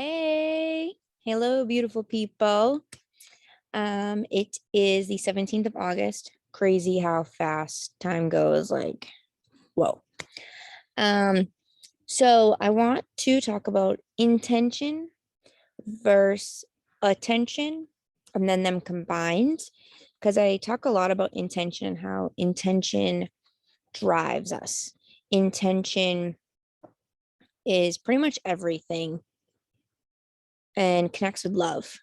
Hey, hello, beautiful people. It is the 17th of August. Crazy how fast time goes, like, whoa. Um, so I want to talk about intention versus attention and then them combined because I talk a lot about intention and how intention drives us. Intention is pretty much everything and connects with love.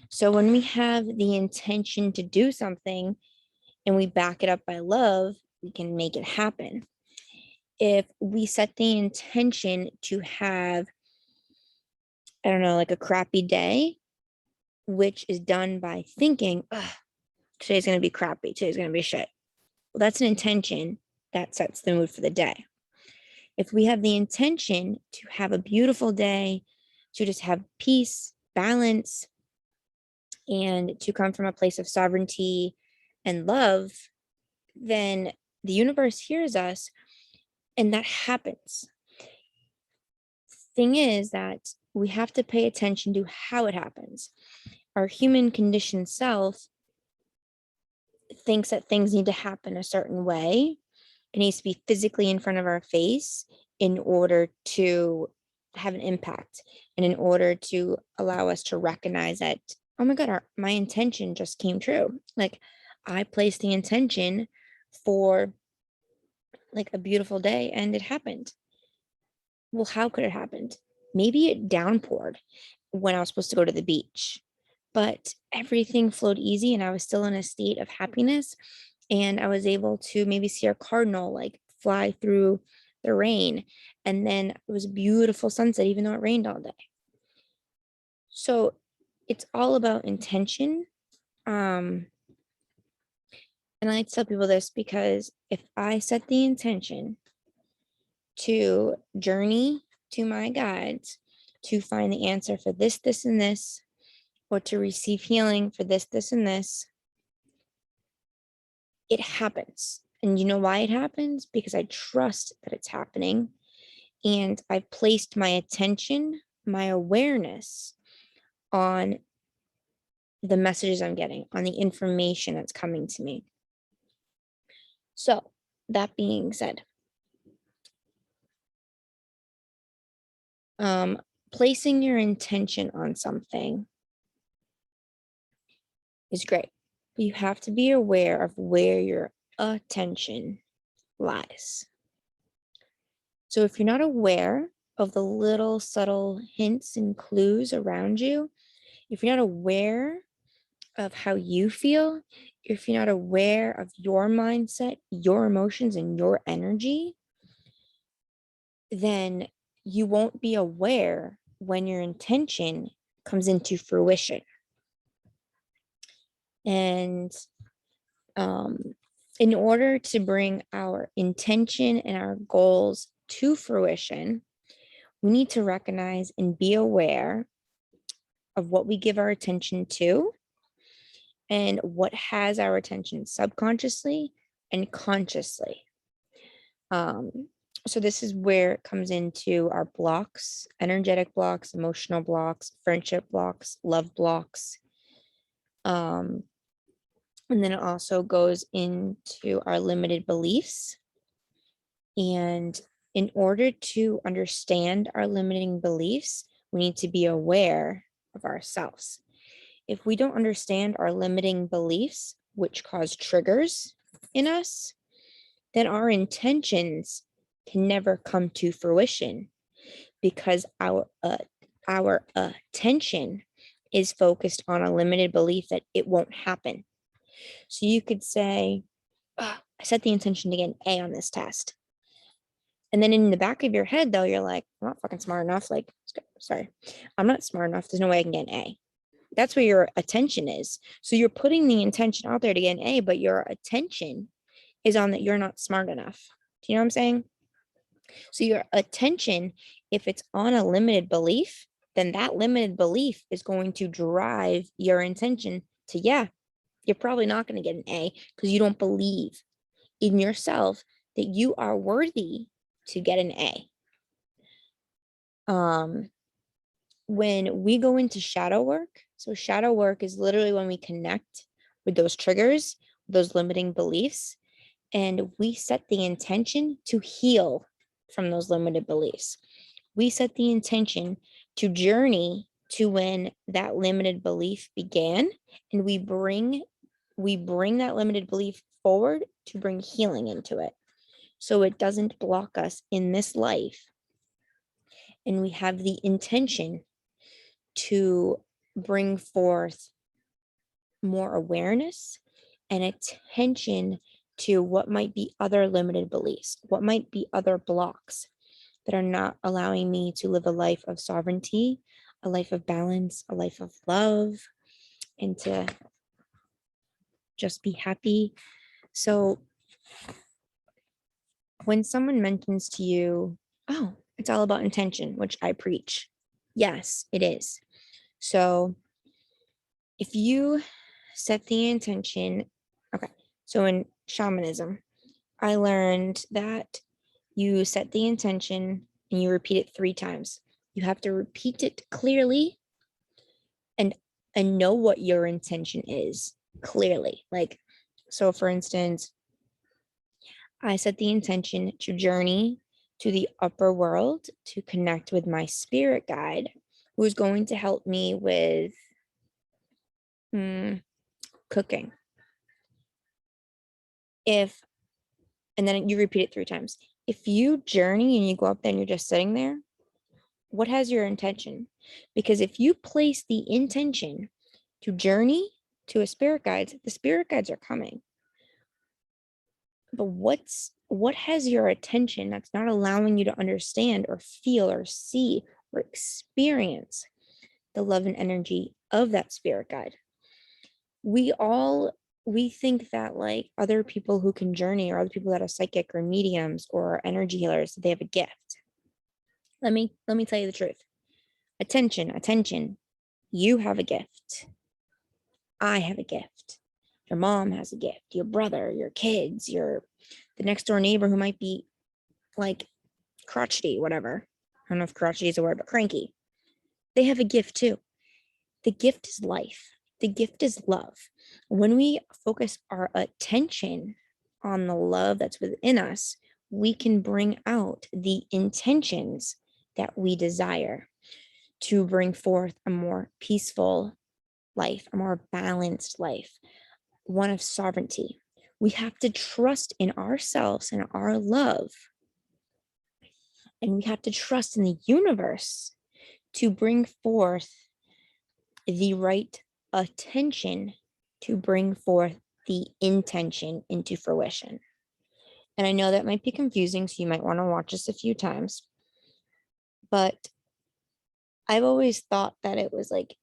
So when we have the intention to do something and we back it up by love, we can make it happen. If we set the intention to have, I don't know, like a crappy day, which is done by thinking, today's going to be crappy, today's going to be shit. Well, that's an intention that sets the mood for the day. If we have the intention to have a beautiful day, to just have peace, balance, and to come from a place of sovereignty and love, then the universe hears us and that happens. Thing is that we have to pay attention to how it happens. Our human conditioned self thinks that things need to happen a certain way. It needs to be physically in front of our face in order to have an impact and in order to allow us to recognize that, oh my God, my intention just came true. Like I placed the intention for like a beautiful day and it happened. Well, how could it happen? Maybe it downpoured when I was supposed to go to the beach, but everything flowed easy and I was still in a state of happiness. And I was able to maybe see a cardinal like fly through the rain. And then it was a beautiful sunset, even though it rained all day. So it's all about intention. And I like to tell people this because if I set the intention to journey to my guides to find the answer for this, this, and this, or to receive healing for this, this, and this, it happens. And you know why it happens? Because I trust that it's happening. And I've placed my attention, my awareness on the messages I'm getting, on the information that's coming to me. So, that being said, placing your intention on something is great, but you have to be aware of where your attention lies. So if you're not aware of the little subtle hints and clues around you, if you're not aware of how you feel, if you're not aware of your mindset, your emotions, and your energy, then you won't be aware when your intention comes into fruition. And in order to bring our intention and our goals to fruition, we need to recognize and be aware of what we give our attention to and what has our attention subconsciously and consciously. So this is where it comes into our blocks, energetic blocks, emotional blocks, friendship blocks, love blocks. And then it also goes into our limited beliefs. And in order to understand our limiting beliefs, we need to be aware of ourselves. If we don't understand our limiting beliefs, which cause triggers in us, then our intentions can never come to fruition because our attention is focused on a limited belief that it won't happen. So you could say, I set the intention to get an A on this test. And then in the back of your head, though, you're like, I'm not fucking smart enough. Like, sorry, I'm not smart enough. There's no way I can get an A. That's where your attention is. So you're putting the intention out there to get an A, but your attention is on that you're not smart enough. Do you know what I'm saying? So your attention, if it's on a limited belief, then that limited belief is going to drive your intention to, yeah, you're probably not going to get an A because you don't believe in yourself that you are worthy to get an A. when we go into shadow work, so shadow work is literally when we connect with those triggers, those limiting beliefs, and we set the intention to heal from those limited beliefs. We set the intention to journey to when that limited belief began, and we bring that limited belief forward to bring healing into it, so it doesn't block us in this life. And we have the intention to bring forth more awareness and attention to what might be other limited beliefs, what might be other blocks that are not allowing me to live a life of sovereignty, a life of balance, a life of love, and to just be happy. So when someone mentions to you, oh, it's all about intention, which I preach, yes, it is. So if you set the intention, okay, so in shamanism, I learned that you set the intention and you repeat it 3 times. You have to repeat it clearly and know what your intention is clearly. Like, so for instance, I set the intention to journey to the upper world to connect with my spirit guide, who is going to help me with cooking. If, and then you repeat it 3 times. If you journey and you go up there and you're just sitting there, what has your intention? Because if you place the intention to journey to a spirit guide, the spirit guides are coming. But what has your attention that's not allowing you to understand or feel or see or experience the love and energy of that spirit guide? We think that like other people who can journey or other people that are psychic or mediums or energy healers, they have a gift. Let me tell you the truth. Attention. You have a gift. I have a gift. Your mom has a gift. Your brother, your kids, the next door neighbor who might be like crotchety, whatever. I don't know if crotchety is a word, but cranky. They have a gift too. The gift is life. The gift is love. When we focus our attention on the love that's within us, we can bring out the intentions that we desire to bring forth a more peaceful life, a more balanced life, one of sovereignty. We have to trust in ourselves and our love. And we have to trust in the universe to bring forth the right attention to bring forth the intention into fruition. And I know that might be confusing, so you might want to watch this a few times. But I've always thought that it was like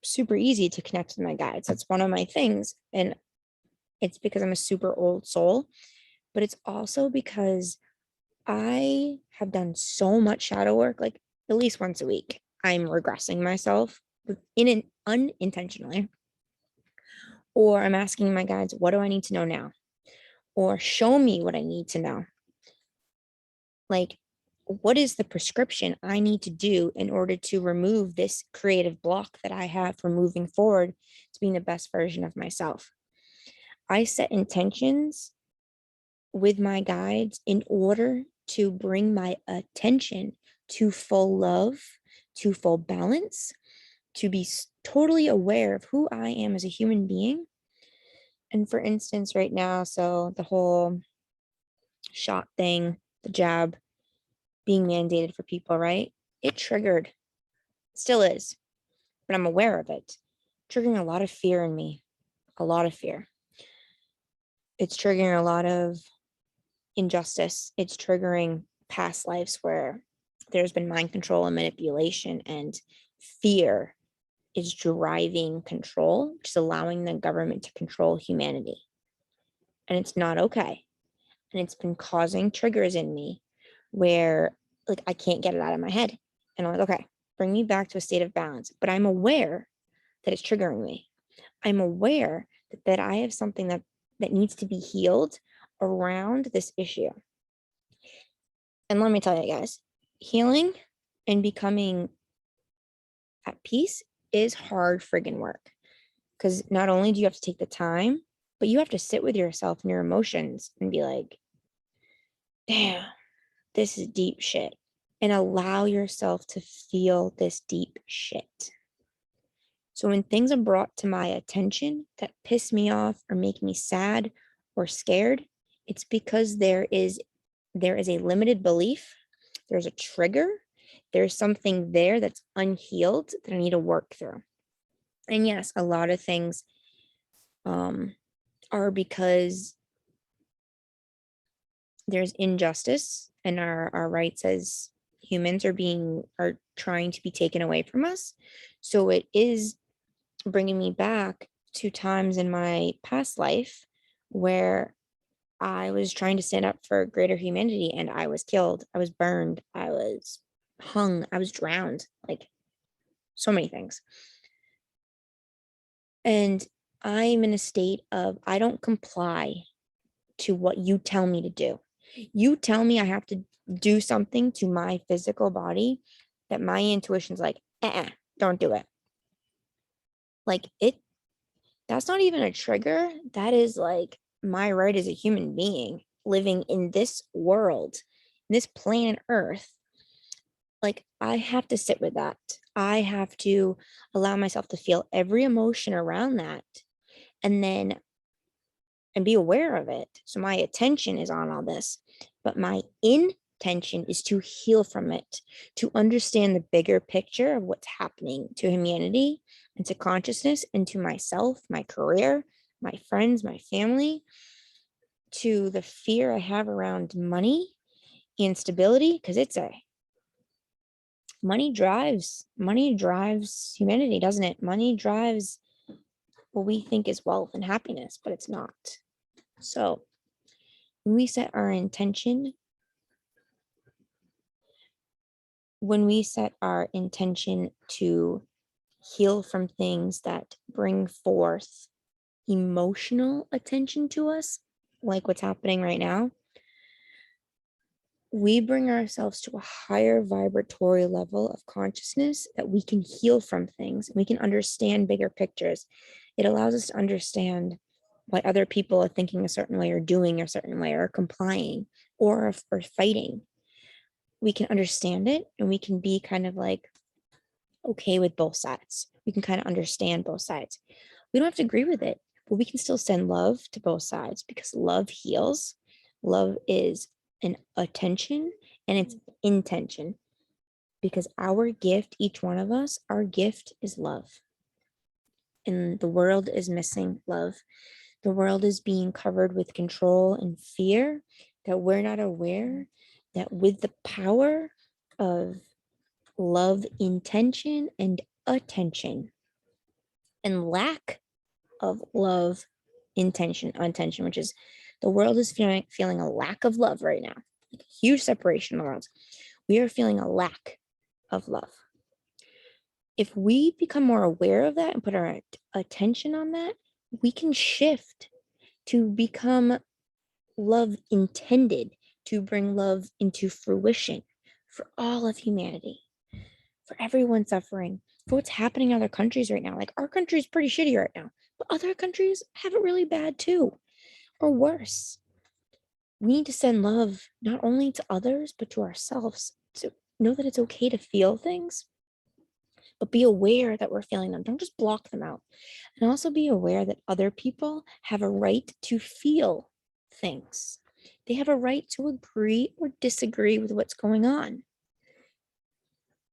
super easy to connect with my guides. That's one of my things. And it's because I'm a super old soul, but it's also because I have done so much shadow work, like at least once a week. I'm regressing myself unintentionally. Or I'm asking my guides, what do I need to know now? Or show me what I need to know. Like, what is the prescription I need to do in order to remove this creative block that I have for moving forward to being the best version of myself? I set intentions with my guides in order to bring my attention to full love, to full balance, to be totally aware of who I am as a human being. And for instance, right now, so the whole shot thing, the jab being mandated for people, right? It triggered, still is, but I'm aware of it, triggering a lot of fear in me, a lot of fear. It's triggering a lot of injustice. It's triggering past lives where there's been mind control and manipulation, and fear is driving control, which is allowing the government to control humanity. And it's not okay. And it's been causing triggers in me where like I can't get it out of my head. And I'm like, okay, bring me back to a state of balance. But I'm aware that it's triggering me. I'm aware that I have something that needs to be healed around this issue. And let me tell you guys, healing and becoming at peace is hard friggin' work. Because not only do you have to take the time, but you have to sit with yourself and your emotions and be like, damn, this is deep shit. And allow yourself to feel this deep shit. So when things are brought to my attention that piss me off or make me sad or scared, it's because there is a limited belief, there's a trigger, there's something there that's unhealed that I need to work through. And yes, a lot of things are because there's injustice and our rights as humans are trying to be taken away from us. So it is bringing me back to times in my past life where I was trying to stand up for greater humanity and I was killed, I was burned, I was hung, I was drowned, like so many things. And I'm in a state of I don't comply to what you tell me to do. You tell me I have to do something to my physical body that my intuition's like, don't do it. Like that's not even a trigger. That is like my right as a human being living in this world, this planet Earth. Like I have to sit with that. I have to allow myself to feel every emotion around that and be aware of it. So my attention is on all this, but my intention is to heal from it, to understand the bigger picture of what's happening to humanity and to consciousness and to myself, my career, my friends, my family, to the fear I have around money and stability, because money drives humanity, doesn't it? Money drives what we think is wealth and happiness, but it's not. So when we set our intention to heal from things that bring forth emotional attention to us, like what's happening right now, we bring ourselves to a higher vibratory level of consciousness that we can heal from things. We can understand bigger pictures. It allows us to understand why other people are thinking a certain way or doing a certain way or complying or fighting. We can understand it and we can be kind of like okay with both sides. We can kind of understand both sides. We don't have to agree with it, but we can still send love to both sides because love heals. Love is an attention and it's intention, because our gift, each one of us, our gift is love. And the world is missing love. The world is being covered with control and fear that we're not aware that with the power of love, intention, and attention, and lack of love, intention, untension, which is the world is feeling a lack of love right now, like a huge separation in the world. We are feeling a lack of love. If we become more aware of that and put our attention on that, we can shift to become love intended, to bring love into fruition for all of humanity, for everyone suffering, for what's happening in other countries right now. Like our country is pretty shitty right now, but other countries have it really bad too, or worse. We need to send love not only to others, but to ourselves, to know that it's okay to feel things, but be aware that we're feeling them. Don't just block them out. And also be aware that other people have a right to feel things. They have a right to agree or disagree with what's going on.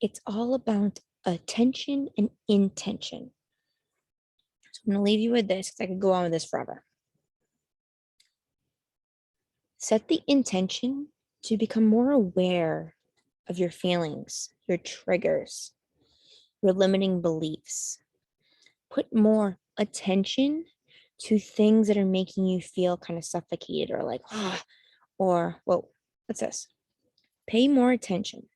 It's all about attention and intention. So I'm going to leave you with this because I could go on with this forever. Set the intention to become more aware of your feelings, your triggers, your limiting beliefs. Put more attention to things that are making you feel kind of suffocated or like, or, whoa, what's this? Pay more attention.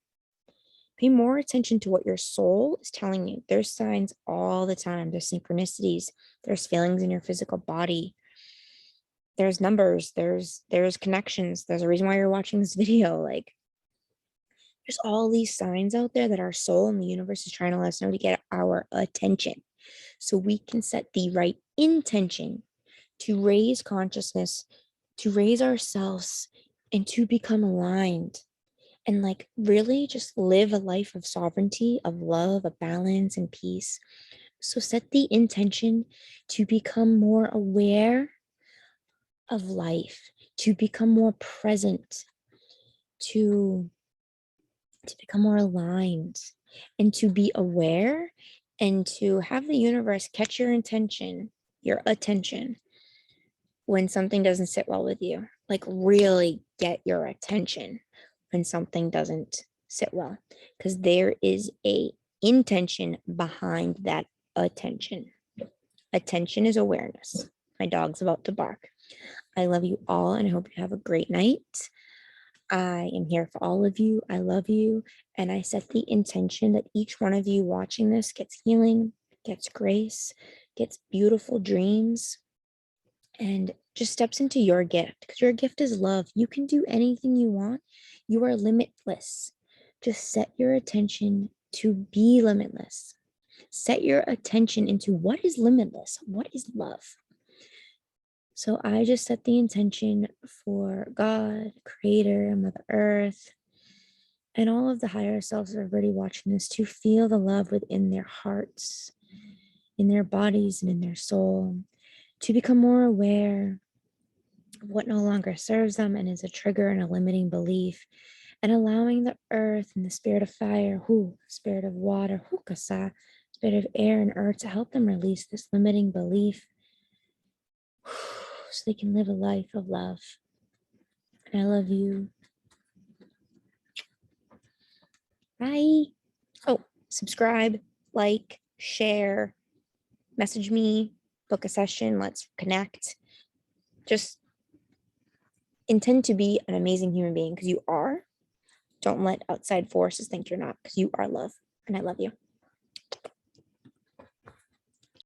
Pay more attention to what your soul is telling you. There's signs all the time. There's synchronicities. There's feelings in your physical body. There's numbers. There's connections. There's a reason why you're watching this video. Like, There's all these signs out there that our soul and the universe is trying to let us know to get our attention. So we can set the right intention to raise consciousness, to raise ourselves, and to become aligned. And like really just live a life of sovereignty, of love, of balance, and peace. So set the intention to become more aware of life, to become more present, to become more aligned, and to be aware, and to have the universe catch your intention, your attention, when something doesn't sit well with you. Like really get your attention when something doesn't sit well, because there is a intention behind that attention. Attention is awareness. My dog's about to bark. I love you all, and I hope you have a great night. I am here for all of you. I love you. And I set the intention that each one of you watching this gets healing, gets grace, gets beautiful dreams, and just steps into your gift, because your gift is love. You can do anything you want. You are limitless. Just set your attention to be limitless. Set your attention into what is limitless, what is love. So I just set the intention for God, Creator, Mother Earth, and all of the higher selves of everybody watching this to feel the love within their hearts, in their bodies, and in their soul, to become more aware of what no longer serves them and is a trigger and a limiting belief, and allowing the earth and the spirit of fire, spirit of water, kasa, spirit of air and earth, to help them release this limiting belief so they can live a life of love. And I love you. Bye. Oh, subscribe, like, share, message me, book a session, let's connect. Just intend to be an amazing human being, because you are. Don't let outside forces think you're not, because you are love. And I love you.